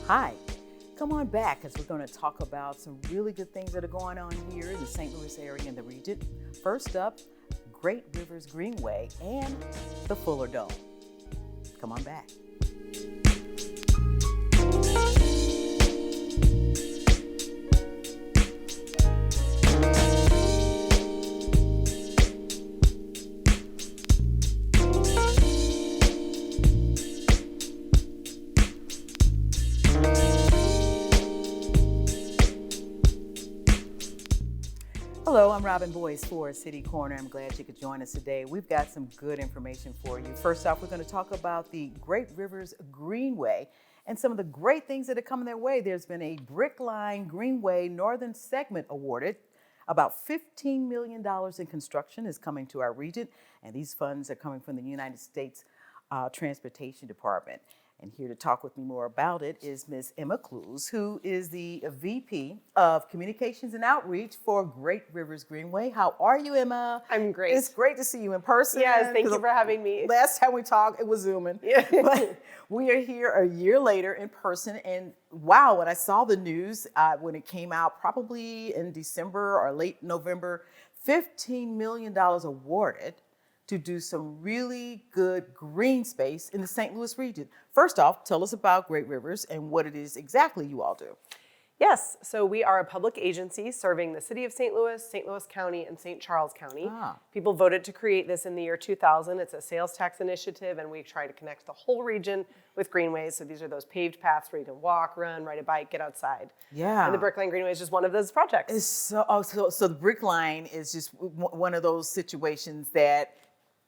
Hi, come on back as we're going to talk about some really good things that are going on here in the St. Louis area and the region. First up, Great Rivers Greenway and the Fuller Dome. Come on back. Hello, I'm Robin Boyce for City Corner. I'm glad you could join us today. We've got some good information for you. First off, we're going to talk about the Great Rivers Greenway and some of the great things that are coming their way. There's been a Brick Line Greenway Northern Segment awarded. About $15 million in construction is coming to our region, and these funds are coming from the United States Transportation Department. And here to talk with me more about it is Ms. Emma Clues, who is the VP of Communications and Outreach for Great Rivers Greenway. How are you, Emma? I'm great. It's great to see you in person. Yes, thank you for having me. Last time we talked, it was Zooming. Yeah. But we are here a year later in person. And wow, when I saw the news, when it came out probably in December or late November, $15 million awarded to do some really good green space in the St. Louis region. First off, tell us about Great Rivers and what it is exactly you all do. Yes, so we are a public agency serving the city of St. Louis County, and St. Charles County. People voted to create this in the year 2000. It's a sales tax initiative, and we try to connect the whole region with greenways. So these are those paved paths where you can walk, run, ride a bike, get outside. Yeah. And the Brick Line Greenway is just one of those projects. So the Brick Line is just one of those situations that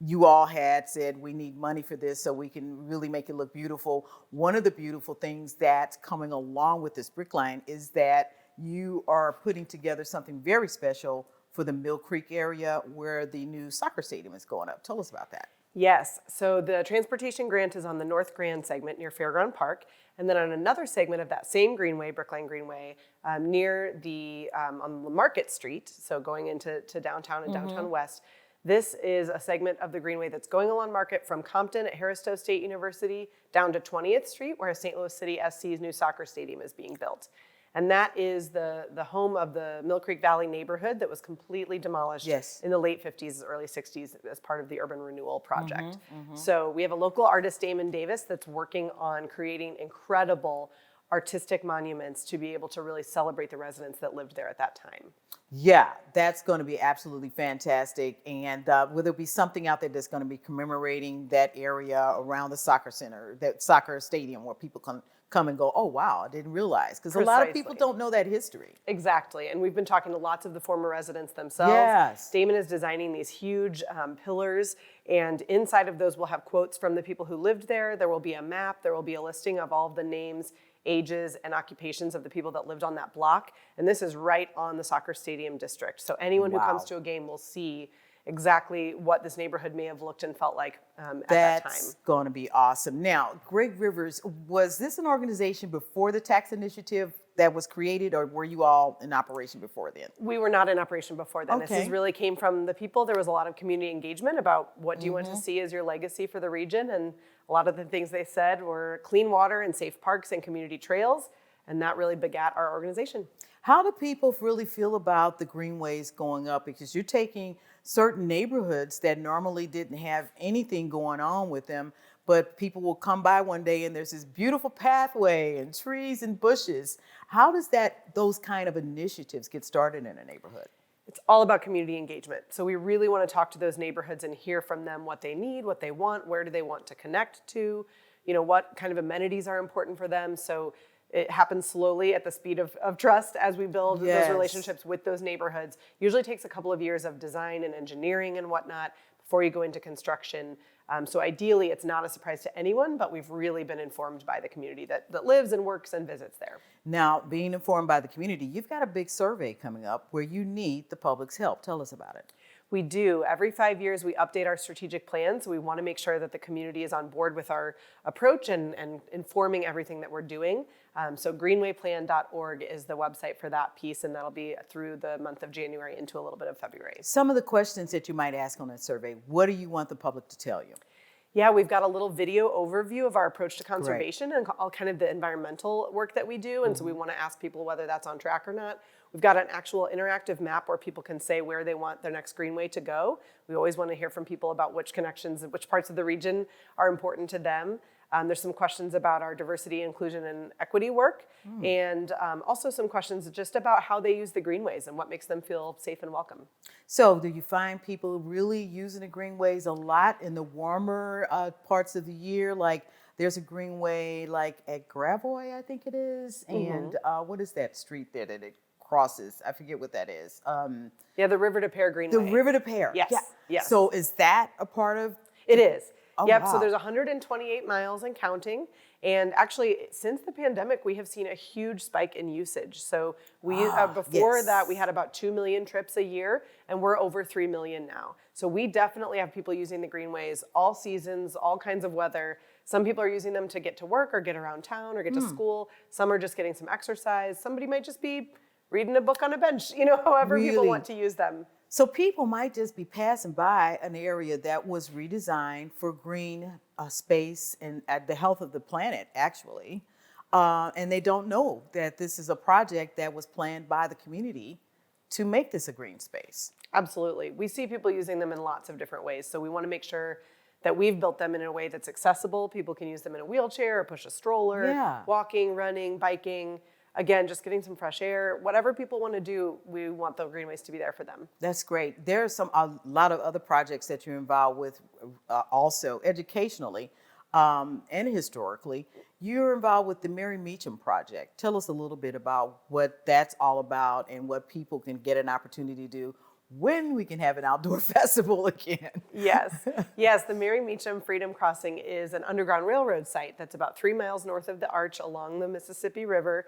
you all had said, we need money for this so we can really make it look beautiful. One of the beautiful things that's coming along with this Brick Line is that you are putting together something very special for the Mill Creek area where the new soccer stadium is going up. Tell us about that. Yes, so the transportation grant is on the North Grand segment near Fairground Park, and then on another segment of that same Greenway, Brick Line Greenway, near the on Market Street, so going into downtown and downtown west. This is a segment of the Greenway that's going along Market from Compton at Harris-Stowe State University down to 20th Street, where St. Louis City SC's new soccer stadium is being built. And that is the home of the Mill Creek Valley neighborhood that was completely demolished in the late 50s, early 60s as part of the urban renewal project. So we have a local artist, Damon Davis, that's working on creating incredible artistic monuments to be able to really celebrate the residents that lived there at that time. Yeah, that's going to be absolutely fantastic. And will there be something out there that's going to be commemorating that area around the soccer center, that soccer stadium, where people can come and go, oh, wow, I didn't realize. Because a lot of people don't know that history. Exactly. And we've been talking to lots of the former residents themselves. Yes. Damon is designing these huge pillars. And inside of those, we'll have quotes from the people who lived there. There will be a map. There will be a listing of all of the names, ages, and occupations of the people that lived on that block. And this is right on the soccer stadium district. So anyone who comes to a game will see exactly what this neighborhood may have looked and felt like at that time. That's going to be awesome. Now, Great Rivers, was this an organization before the tax initiative that was created, or were you all in operation before then? We were not in operation before then. Okay. This really came from the people. There was a lot of community engagement about what do you want to see as your legacy for the region, and a lot of the things they said were clean water and safe parks and community trails, and that really begat our organization. How do people really feel about the greenways going up? Because you're taking certain neighborhoods that normally didn't have anything going on with them, but people will come by one day and there's this beautiful pathway and trees and bushes. How does those kind of initiatives get started in a neighborhood? It's all about community engagement. So we really want to talk to those neighborhoods and hear from them what they need, what they want, where do they want to connect to, what kind of amenities are important for them. So it happens slowly at the speed of trust as we build those relationships with those neighborhoods. Usually takes a couple of years of design and engineering and whatnot before you go into construction. So ideally, it's not a surprise to anyone, but we've really been informed by the community that lives and works and visits there. Now, being informed by the community, you've got a big survey coming up where you need the public's help. Tell us about it. We do. Every 5 years, we update our strategic plans. We want to make sure that the community is on board with our approach and informing everything that we're doing. So greenwayplan.org is the website for that piece, and that'll be through the month of January into a little bit of February. Some of the questions that you might ask on that survey, what do you want the public to tell you? Yeah, we've got a little video overview of our approach to conservation and all kind of the environmental work that we do. And so we want to ask people whether that's on track or not. We've got an actual interactive map where people can say where they want their next greenway to go. We always want to hear from people about which connections and which parts of the region are important to them. There's some questions about our diversity, inclusion, and equity work, and also some questions just about how they use the greenways and what makes them feel safe and welcome. So, do you find people really using the greenways a lot in the warmer parts of the year? Like, there's a greenway like at Gravois, I think it is, and what is that street there that it crosses? I forget what that is. Yeah, the River to Pear Greenway. The River to Pear. Yes. Yeah. Yes. So, is that a part of? It is. Oh, yep, wow. so there's 128 miles and counting. And actually, since the pandemic, we have seen a huge spike in usage. So we before that, we had about 2 million trips a year, and we're over 3 million now. So we definitely have people using the greenways all seasons, all kinds of weather. Some people are using them to get to work or get around town or get to school. Some are just getting some exercise. Somebody might just be reading a book on a bench, however people want to use them. So people might just be passing by an area that was redesigned for green space and the health of the planet, actually. And they don't know that this is a project that was planned by the community to make this a green space. Absolutely. We see people using them in lots of different ways. So we want to make sure that we've built them in a way that's accessible. People can use them in a wheelchair or push a stroller, walking, running, biking. Again, just getting some fresh air, whatever people want to do, we want the greenways to be there for them. That's great. There's a lot of other projects that you're involved with also educationally and historically. You're involved with the Meechan project. Tell us a little bit about what that's all about and what people can get an opportunity to do when we can have an outdoor festival again. Yes, the Meechan Freedom Crossing is an underground railroad site that's about 3 miles north of the arch along the Mississippi River.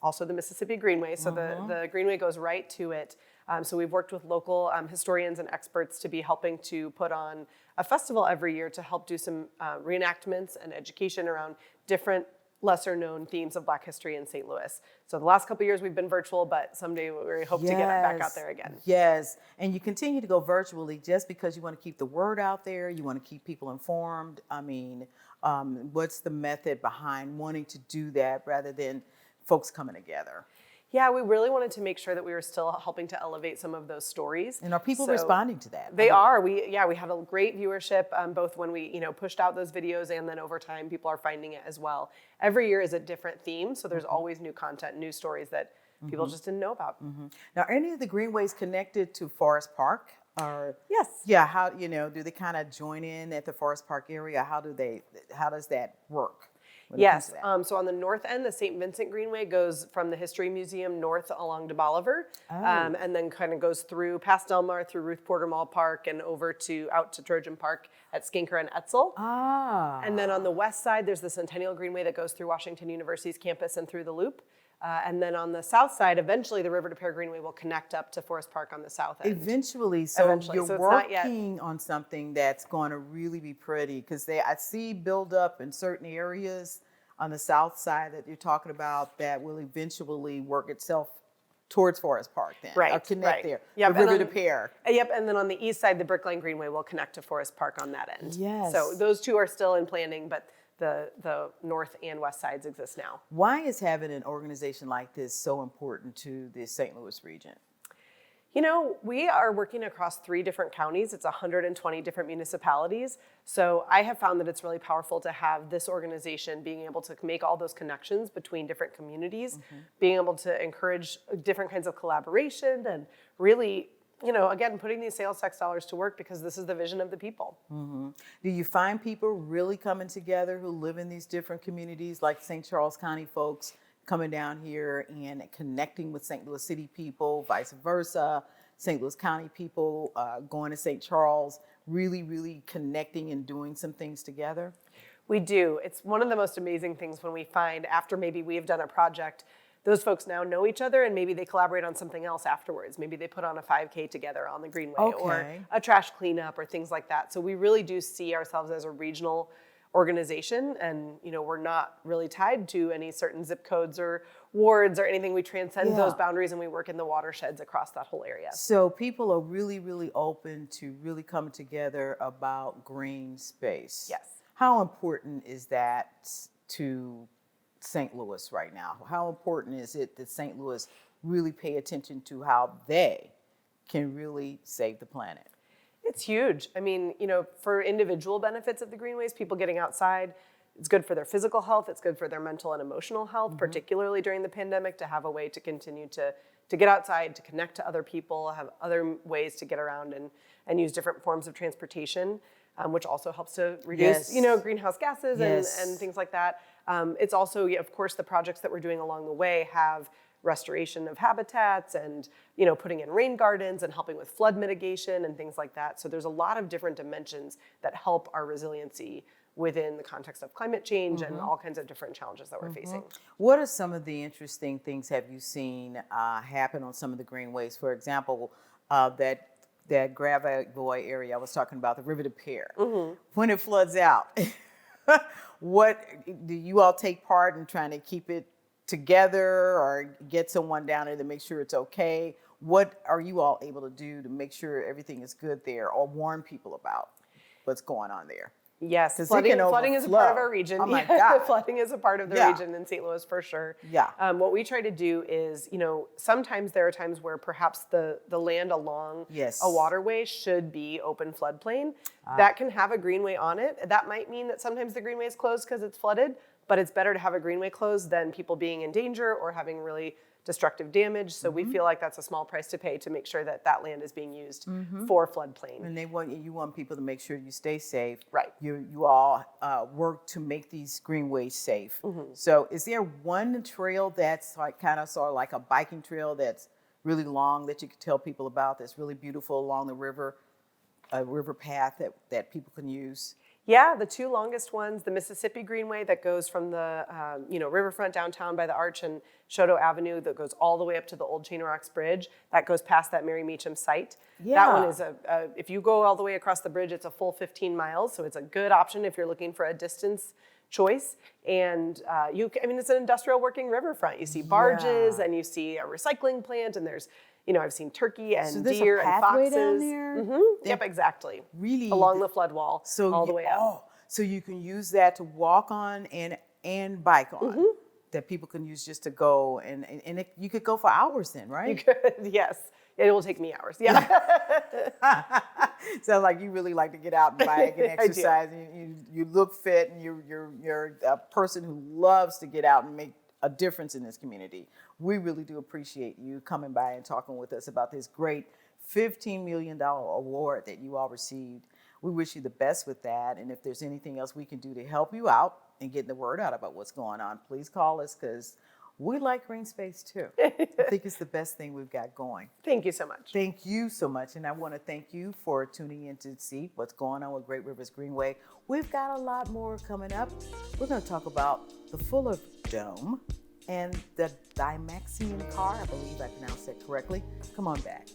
Also the Mississippi Greenway, so the Greenway goes right to it. So we've worked with local historians and experts to be helping to put on a festival every year to help do some reenactments and education around different lesser known themes of Black history in St. Louis. So the last couple of years we've been virtual, but someday we hope to get back out there again. Yes, and you continue to go virtually just because you want to keep the word out there, you want to keep people informed. I mean, what's the method behind wanting to do that rather than folks coming together? Yeah, we really wanted to make sure that we were still helping to elevate some of those stories. And are people responding to that? They are. We had a great viewership, both when we pushed out those videos and then over time people are finding it as well. Every year is a different theme, so there's always new content, new stories that people just didn't know about. Now, are any of the greenways connected to Forest Park? Or yes. Yeah, how do they kind of join in at the Forest Park area? How does that work? Yes, so on the north end, the St. Vincent Greenway goes from the History Museum north along to Bolivar, and then kind of goes through past Delmar, through Ruth Porter Mall Park, and over out to Trojan Park at Skinker and Etzel. And then on the west side, there's the Centennial Greenway that goes through Washington University's campus and through the Loop. And then on the south side, eventually the River to Pear Greenway will connect up to Forest Park on the south end. Eventually, so you're working on something that's going to really be pretty, because I see build up in certain areas on the south side that you're talking about that will eventually work itself towards Forest Park then. Right. Or connect there. Yep, the River to Pear. Yep, and then on the east side, the Brickline Greenway will connect to Forest Park on that end. Yes. So those two are still in planning, but the north and west sides exist now. Why is having an organization like this so important to the St. Louis region? We are working across 3 different counties. It's 120 different municipalities. So I have found that it's really powerful to have this organization being able to make all those connections between different communities, being able to encourage different kinds of collaboration and really, again, putting these sales tax dollars to work, because this is the vision of the people. Do you find people really coming together who live in these different communities, like St. Charles County folks coming down here and connecting with St. Louis City people, vice versa, St. Louis County people going to St. Charles, really, really connecting and doing some things together? We do. It's one of the most amazing things when we find, after maybe we have done a project, those folks now know each other and maybe they collaborate on something else afterwards. Maybe they put on a 5K together on the Greenway or a trash cleanup or things like that. So we really do see ourselves as a regional organization, and we're not really tied to any certain zip codes or wards or anything. We transcend those boundaries, and we work in the watersheds across that whole area. So people are really, really open to really coming together about green space. Yes. How important is that to St. Louis right now? How important is it that St. Louis really pay attention to how they can really save the planet? It's huge. I mean, for individual benefits of the greenways, people getting outside, it's good for their physical health. It's good for their mental and emotional health, particularly during the pandemic, to have a way to continue to get outside, to connect to other people, have other ways to get around and use different forms of transportation, which also helps to reduce, greenhouse gases and things like that. It's also, of course, the projects that we're doing along the way have restoration of habitats and putting in rain gardens and helping with flood mitigation and things like that. So there's a lot of different dimensions that help our resiliency within the context of climate change and all kinds of different challenges that we're facing. What are some of the interesting things have you seen happen on some of the greenways? For example, that Gravois area I was talking about, the River de Pierre. When it floods out, what do you all take part in trying to keep it together or get someone down there to make sure it's okay? What are you all able to do to make sure everything is good there, or warn people about what's going on there? Yes, flooding is a part of our region. Oh my God. Flooding is a part of the region in St. Louis for sure. Yeah. What we try to do is, sometimes there are times where perhaps the land along a waterway should be open floodplain. That can have a greenway on it. That might mean that sometimes the greenway is closed because it's flooded, but it's better to have a greenway closed than people being in danger or having really destructive damage. So we feel like that's a small price to pay to make sure that that land is being used for floodplain. And you want people to make sure you stay safe. Right. You all work to make these greenways safe. So is there one trail that's like kind of sort of like a biking trail that's really long that you could tell people about, that's really beautiful along the river, a river path that people can use? Yeah, the two longest ones, the Mississippi Greenway that goes from the riverfront downtown by the Arch and Choteau Avenue, that goes all the way up to the old Chain Rocks Bridge, that goes past that Mary Meechan site. Yeah. That one is if you go all the way across the bridge, it's a full 15 miles, so it's a good option if you're looking for a distance choice. And it's an industrial working riverfront. You see barges and you see a recycling plant, and there's I've seen turkey and deer and foxes. Down there? Yep, exactly. Really? Along the flood wall, all the way up. Oh, so you can use that to walk on and bike on. That people can use just to go, and you could go for hours then, right? You could, yes. It will take me hours, yeah. Sounds like you really like to get out and bike and exercise. And you look fit, and you're a person who loves to get out and make a difference in this community. We really do appreciate you coming by and talking with us about this great $15 million award that you all received. We wish you the best with that. And if there's anything else we can do to help you out and get the word out about what's going on, please call us, because we like green space too. I think it's the best thing we've got going. Thank you so much. Thank you so much. And I want to thank you for tuning in to see what's going on with Great Rivers Greenway. We've got a lot more coming up. We're going to talk about the Fuller Dome and the Dimaxian car. I believe I pronounced that correctly. Come on back.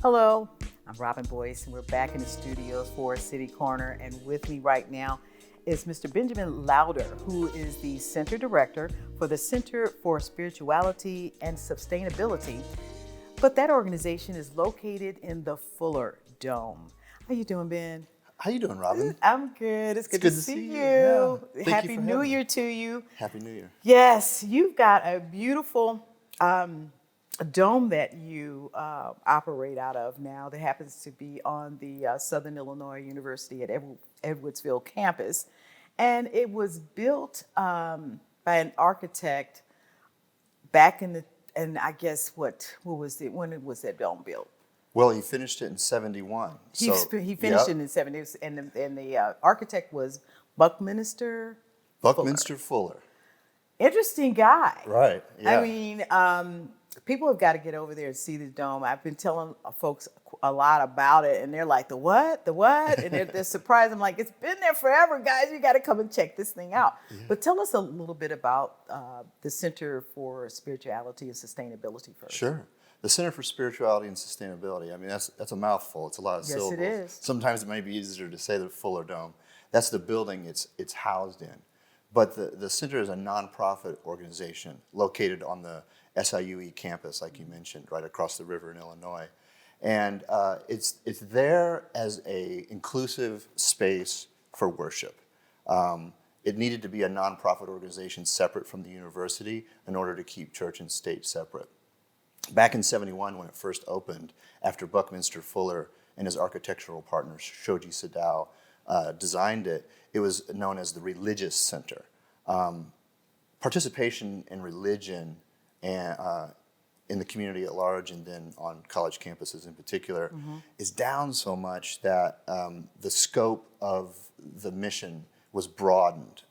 Hello, I'm Robin Boyce, and we're back in the studios for City Corner. And with me right now is Mr. Benjamin Lauder, who is the Center Director for the Center for Spirituality and Sustainability. But that organization is located in the Fuller Dome. How you doing, Ben? How you doing, Robin? I'm good. It's good to see you. Yeah. Thank Happy you for New having Year me. to you. Happy New Year. Yes, you've got a beautiful dome that you operate out of now that happens to be on the Southern Illinois University at Edwardsville campus. And it was built by an architect back in and I guess when was that dome built? Well, he finished it in 71. He finished it in 70s, and the architect was Buckminster Fuller. Interesting guy. Right, yeah. I mean, people have got to get over there and see the dome. I've been telling folks a lot about it, and they're like, the what? And they're surprised. I'm like, it's been there forever, guys. You got to come and check this thing out. Yeah. But tell us a little bit about the Center for Spirituality and Sustainability first. Sure. The Center for Spirituality and Sustainability, I mean, that's a mouthful. It's a lot of syllables. Yes, it is. Sometimes it might be easier to say the Fuller Dome. That's the building it's housed in. But the center is a nonprofit organization located on the SIUE campus, like you mentioned, right across the river in Illinois. And it's there as a inclusive space for worship. It needed to be a nonprofit organization separate from the university in order to keep church and state separate. Back in 71, when it first opened, after Buckminster Fuller and his architectural partner, Shoji Sadao, designed it, it was known as the Religious Center. Participation in religion and in the community at large, and then on college campuses in particular, is down so much that the scope of the mission was broadened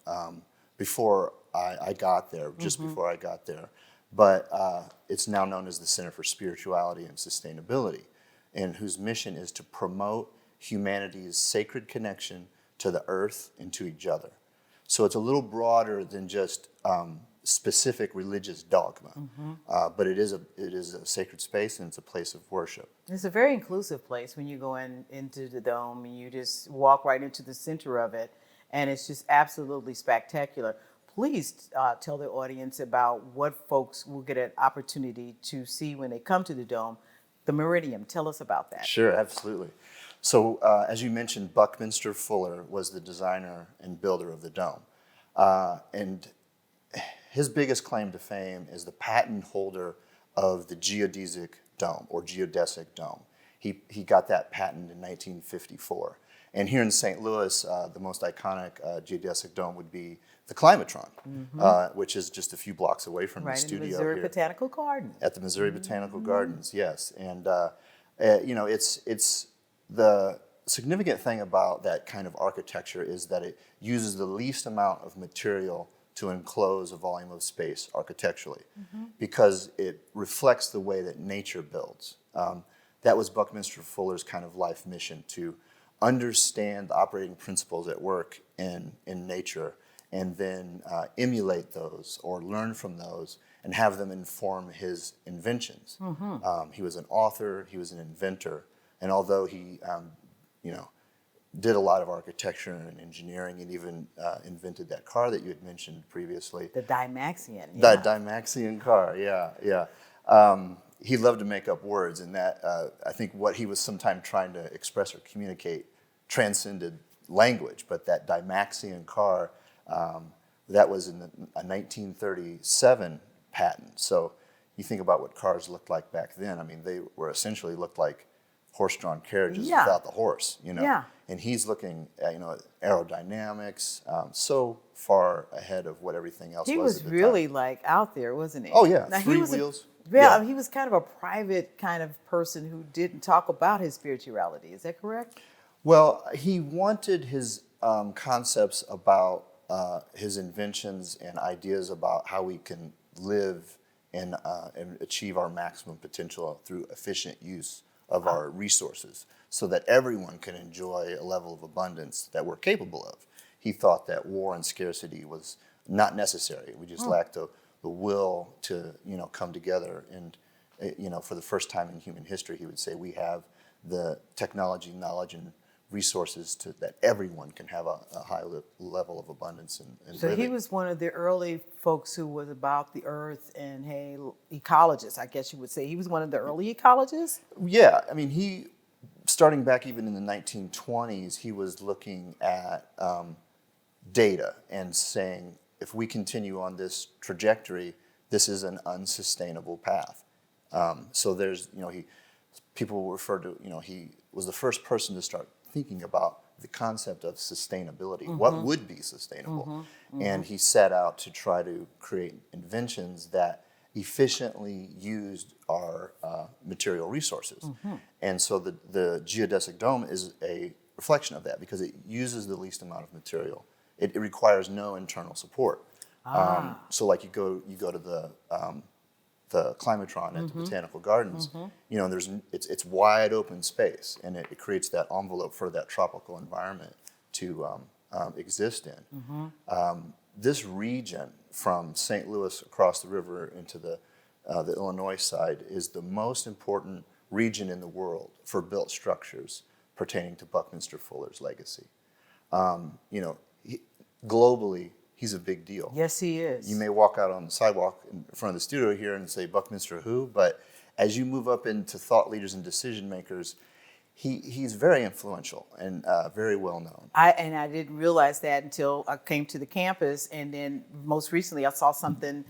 before I got there, just before I got there. But it's now known as the Center for Spirituality and Sustainability, and whose mission is to promote humanity's sacred connection to the earth and to each other. So it's a little broader than just specific religious dogma, but it is a sacred space, and it's a place of worship. It's a very inclusive place when you go into the dome and you just walk right into the center of it, and it's just absolutely spectacular. Please tell the audience about what folks will get an opportunity to see when they come to the dome. The Meridian, tell us about that. Sure, absolutely. So as you mentioned, Buckminster Fuller was the designer and builder of the dome. And his biggest claim to fame is the patent holder of the Geodesic Dome, or Geodesic Dome. He got that patent in 1954. And here in St. Louis, the most iconic geodesic dome would be the Climatron, which is just a few blocks away from the studio in the Missouri here. Botanical Gardens. At the Missouri Botanical Gardens, yes. And, it's the significant thing about that kind of architecture is that it uses the least amount of material to enclose a volume of space architecturally, because it reflects the way that nature builds. That was Buckminster Fuller's kind of life mission, to understand the operating principles at work in nature, and then emulate those or learn from those and have them inform his inventions. He was an author, he was an inventor, and although he did a lot of architecture and engineering, and even invented that car that you had mentioned previously. The Dimaxian. The Dimaxian car, yeah. He loved to make up words, and that I think what he was sometimes trying to express or communicate transcended language. But that Dimaxian car, that was in a 1937 patent. So you think about what cars looked like back then. I mean, they were essentially looked like horse-drawn carriages without the horse, Yeah. And he's looking at, aerodynamics, so far ahead of what everything else was. He was at the really time. like out there, wasn't he? Oh yeah, Now, three wheels. He was kind of a private kind of person who didn't talk about his spirituality. Is that correct? Well, he wanted his concepts about his inventions and ideas about how we can live and achieve our maximum potential through efficient use of our resources, so that everyone can enjoy a level of abundance that we're capable of. He thought that war and scarcity was not necessary. We just lacked the will to come together. And for the first time in human history, he would say we have the technology, knowledge, and resources that everyone can have a high level of abundance in So living. he was one of the early folks who was about the earth and, hey, ecologist, I guess you would say. He was one of the early ecologists? Yeah, I mean, starting back even in the 1920s, he was looking at data and saying, if we continue on this trajectory, this is an unsustainable path. So there's, people refer to, he was the first person to start thinking about the concept of sustainability. What would be sustainable? And he set out to try to create inventions that efficiently used our material resources. And so the Geodesic Dome is a reflection of that because it uses the least amount of material. It requires no internal support. So like you go to the climatron at the Botanical Gardens, it's wide open space, and it creates that envelope for that tropical environment to exist in. This region from St. Louis across the river into the Illinois side is the most important region in the world for built structures pertaining to Buckminster Fuller's legacy. Globally, he's a big deal. Yes, he is. You may walk out on the sidewalk in front of the studio here and say, Buckminster who? But as you move up into thought leaders and decision makers, he's very influential and very well known. I didn't realize that until I came to the campus, and then most recently I saw something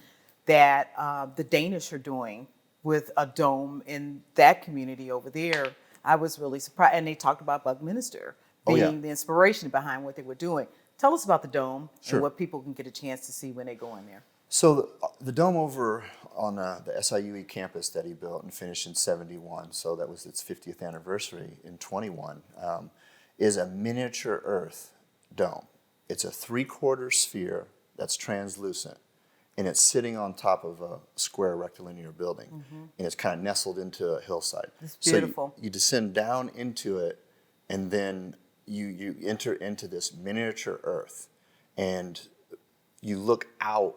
that the Danish are doing with a dome in that community over there. I was really surprised, and they talked about Buckminster being the inspiration behind what they were doing. Tell us about the dome and what people can get a chance to see when they go in there. So the dome over on the SIUE campus that he built and finished in '71, so that was its 50th anniversary in '21, is a miniature Earth dome. It's a 3/4 sphere that's translucent, and it's sitting on top of a square rectilinear building, and it's kind of nestled into a hillside. It's beautiful. So you descend down into it, and then you enter into this miniature Earth, and you look out,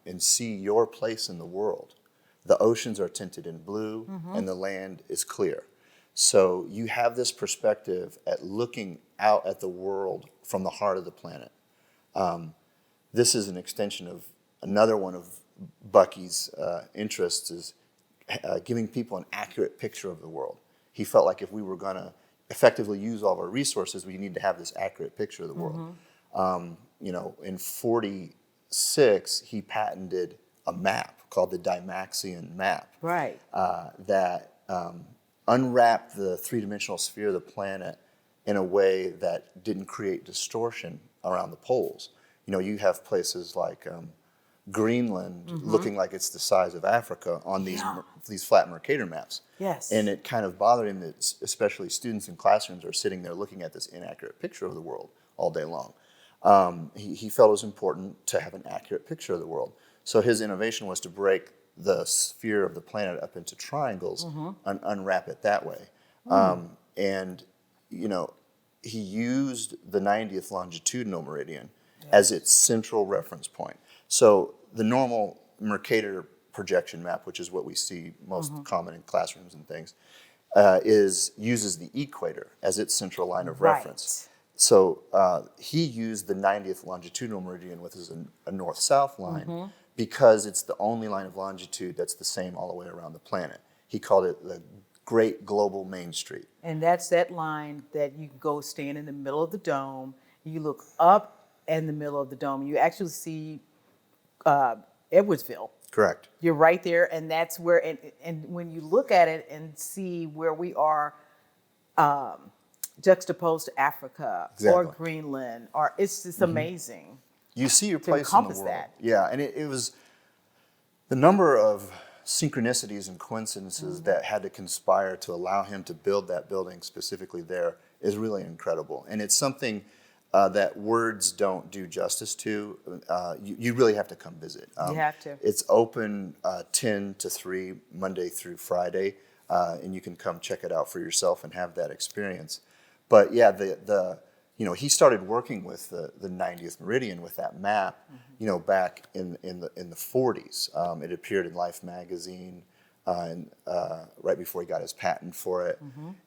and see your place in the world. The oceans are tinted in blue, and the land is clear. So you have this perspective at looking out at the world from the heart of the planet. This is an extension of another one of Bucky's interests, is giving people an accurate picture of the world. He felt like if we were going to effectively use all of our resources, we need to have this accurate picture of the world. In '46, he patented a map called the Dimaxian Map. Right. That unwrapped the three-dimensional sphere of the planet in a way that didn't create distortion around the poles. You have places like Greenland looking like it's the size of Africa on these flat Mercator maps. Yes. And it kind of bothered him that especially students in classrooms are sitting there looking at this inaccurate picture of the world all day long. He felt it was important to have an accurate picture of the world. So his innovation was to break the sphere of the planet up into triangles and unwrap it that way. And he used the 90th longitudinal meridian as its central reference point. So the normal Mercator projection map, which is what we see most common in classrooms and things, uses the equator as its central line of reference. So he used the 90th longitudinal meridian with a north-south line because it's the only line of longitude that's the same all the way around the planet. He called it the Great Global Main Street. And that's that line that you go stand in the middle of the dome. You look up in the middle of the dome. You actually see Edwardsville. Correct. You're right there, and that's where. And when you look at it and see where we are juxtaposed to Africa or Greenland, or it's just amazing. You see your place in the world. That. Yeah, and it was the number of synchronicities and coincidences that had to conspire to allow him to build that building specifically there is really incredible. And it's something that words don't do justice to. You really have to come visit. You have to. It's open 10 to 3, Monday through Friday, and you can come check it out for yourself and have that experience. But yeah, he started working with the 90th meridian with that map, back in the 40s. It appeared in Life magazine. right before he got his patent for it.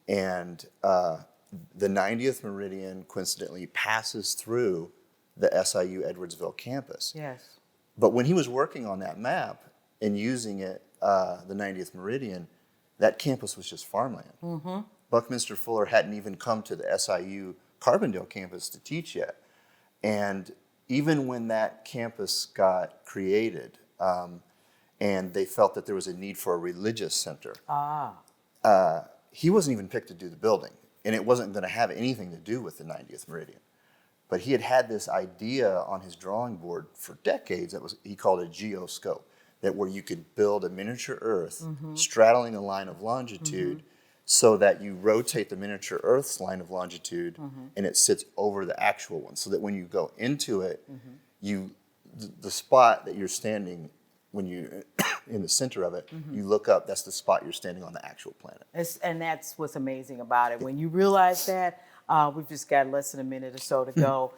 And the 90th meridian coincidentally passes through the SIU Edwardsville campus. Yes. But when he was working on that map and using it, the 90th meridian, that campus was just farmland. Buckminster Fuller hadn't even come to the SIU Carbondale campus to teach yet. And even when that campus got created, and they felt that there was a need for a religious center, he wasn't even picked to do the building. And it wasn't going to have anything to do with the 90th meridian. But he had this idea on his drawing board for decades he called a geoscope, that where you could build a miniature Earth straddling a line of longitude so that you rotate the miniature Earth's line of longitude and it sits over the actual one, so that when you go into it, the spot that you're standing, when you're in the center of it, you look up, that's the spot you're standing on the actual planet. And that's what's amazing about it. When you realize that, we've just got less than a minute or so to go.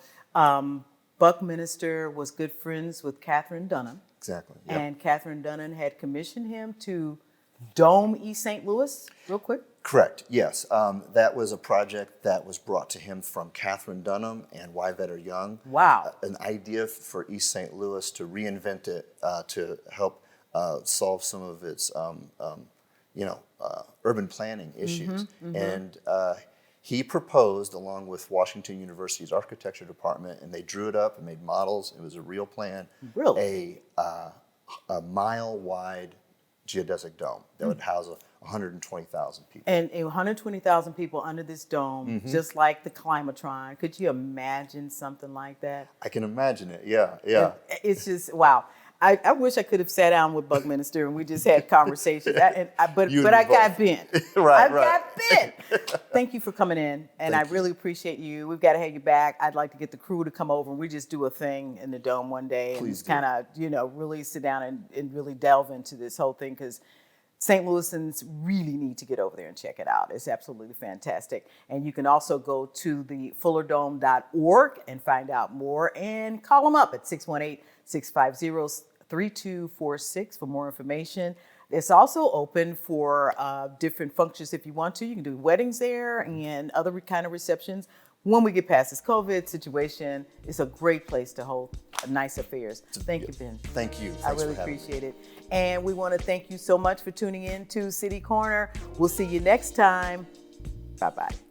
Buckminster was good friends with Catherine Dunham. Exactly. Yep. And Catherine Dunham had commissioned him to dome East St. Louis, real quick. Correct, yes. That was a project that was brought to him from Catherine Dunham and Wyvetter Young. Wow. An idea for East St. Louis to reinvent it, to help solve some of its, urban planning issues. And he proposed, along with Washington University's architecture department, and they drew it up and made models. It was a real plan. Really? A mile-wide geodesic dome that would house 120,000 people. And 120,000 people under this dome, just like the Climatron. Could you imagine something like that? I can imagine it, yeah. It's just, wow. I wish I could have sat down with Buckminster and we just had conversations. But I got bent. Right. Got bent. Thank you for coming in, and I really appreciate you. We've got to have you back. I'd like to get the crew to come over and we just do a thing in the dome one day and just kind of, really sit down and really delve into this whole thing, because St. Louisans really need to get over there and check it out. It's absolutely fantastic. And you can also go to the fullerdome.org and find out more, and call them up at 618-650-3246 for more information. It's also open for different functions if you want to. You can do weddings there and other kind of receptions. When we get past this COVID situation, it's a great place to hold nice affairs. Thank you, Ben. Thank you. I really appreciate it. And we want to thank you so much for tuning in to City Corner. We'll see you next time. Bye-bye.